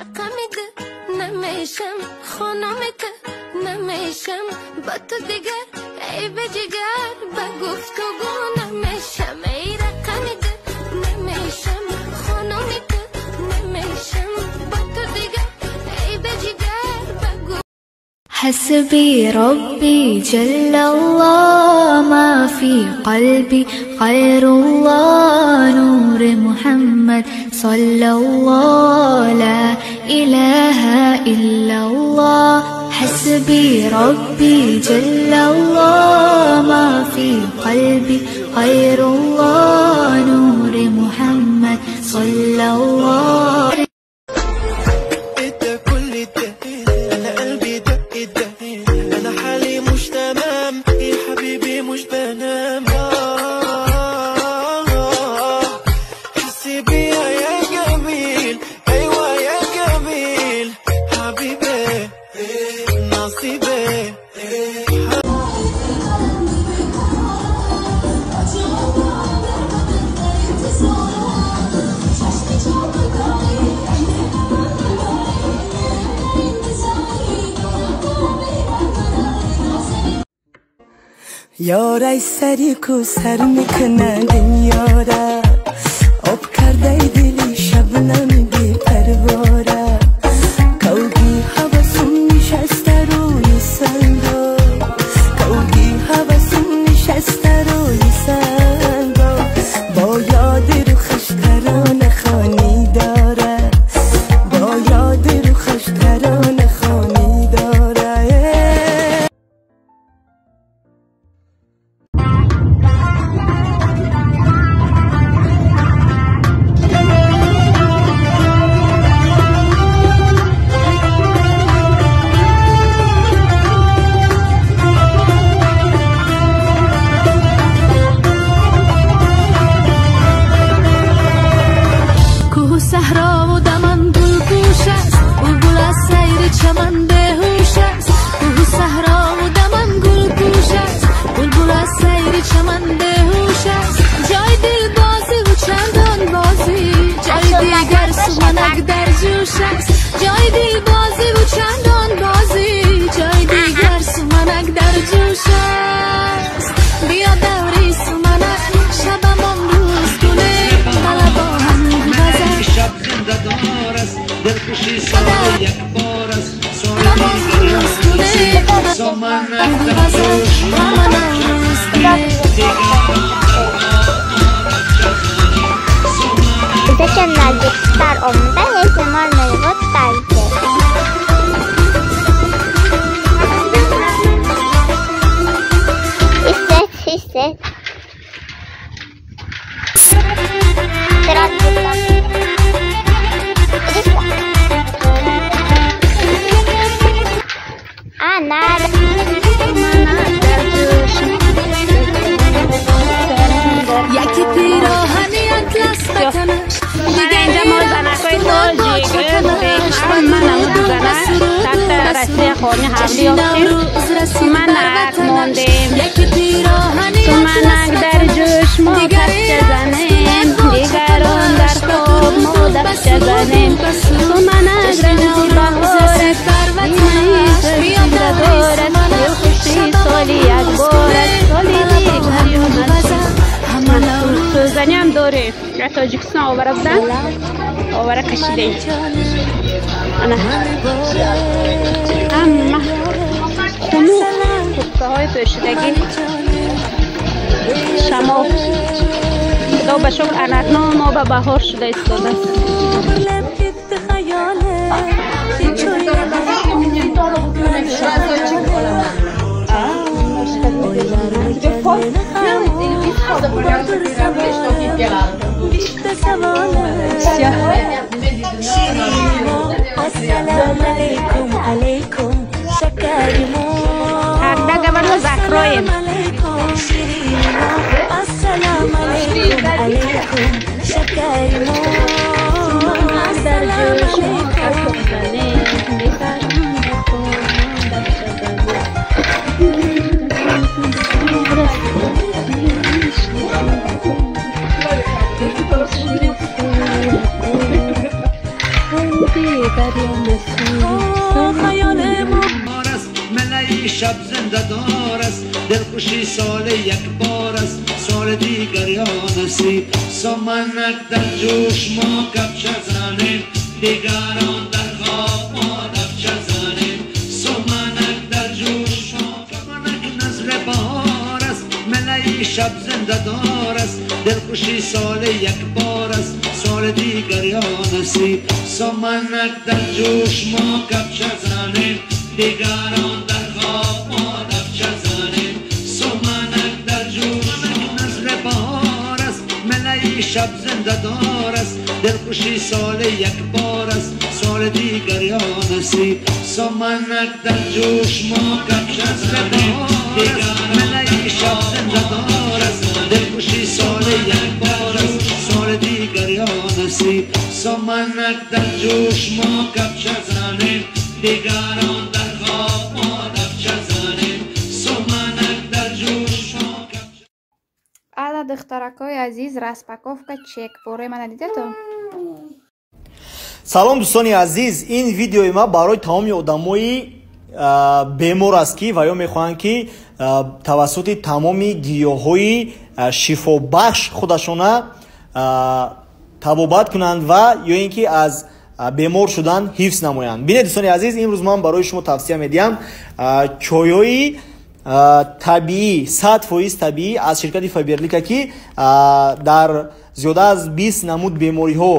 رقمده نمیشم خانمته نمیشم با تو دیگر ای به جگر با گفتگو نمیشم ای رقمده نمیشم خانمته نمیشم با تو دیگر ای به جگر با گفتگو حسبي ربي جل الله ما في قلبي غير الله نور محمد صلى الله لا إله إلا الله حسبي ربي جل الله ما في قلبي غير الله نور محمد صلى الله یارای سری کو سر میکنه دنیا را آب کرده دلی شبنم بی پرواره کوگی حواسم نشسته روی سنگا کوگی حواسم نشسته روی سنگا با یاد رو خشتران خانی داره با یاد رو خشتران خانی داره چمن بهوش است او صحرا و دمن گل پوش است بلبل از سیر چمن بهوش است جای دل بازی و چندان بازی جای دیگر سمنک در جوش است جای دل بازی و چندان بازی جای دیگر سمنک در جوش است بیا دوری سمنک شبمان روز کنه طلبا هم بزن شب زنده دار است دلخوشی سال یک بار است ذکر نزدیکتر آمده احتمال می‌بود بلکه ایست درست بودم یکی پیراهنی اطلس بکنش دیگه اینجا ما زنکای تاجی گرفتیم منم دو زنک تحت رسته خانی حملی افتیم منک موندیم منک در جوش ما دفچه زنیم دیگران در خواب ما دفچه زنیم منک رنگ بهارت ایمانی دارد خوشی سالی یک بارد سالی دیگر تو زنی هم داره یا تاجیکستان آوره بودن آوره کشیده انا اما خونو خودکه های پوشیدگی شما خدا به شکر انکنام ما به بهار شده ایستاده است هر دقیقه برای زکرایم السلام علیکم دریا نسیم خیال ما ملای شب زنده دار است دلخوشی سال یک بار است سال دیگر یا نصیب سمنک در جوش ما کفش زنیم دیگران در خواب ما دفچه زنیم سمنک در جوش ما سمنک نزل بهار است ملای شب زنده دار است دلخوشی سال یک بار است سال دیگر یا نصیب سمنک در جوش ما کفش زنیم دیگران در خواب ما دفچه زنیم سمنک در جوش نزل بهار است ملای شب زنده دار است دلخوشی سال یک بار است سال دیگر یا نصیب سمنک در جوش ما کفش زنیم دیگران ملای شب زنده دار است دلخوشی سال یک بار است سال دیگر یا نصیب سمنک در جوش ما کفش زنیم دیگران در خواب ما دفچه زنیم سمنک در جوش ما کفش. Alla духтаракои азиз распаковка чек бораи ман дидато. салом дӯстони азиз, ин видеои ма барои тамоми одамои бемор аст ки ва ё мехоҳанд ки тавассути тамоми гиёҳҳои шифобахш худашона табобат кунанд ва ё ин ки аз бемор шудан ҳифз намоянд. бинед дӯстони азиз, имрӯз ман барои шумо тавсия медиҳам чойҳои табиӣ 100% табиӣ аз ширкати Faberlic ки дар зиёда аз 20 намуд бемориҳо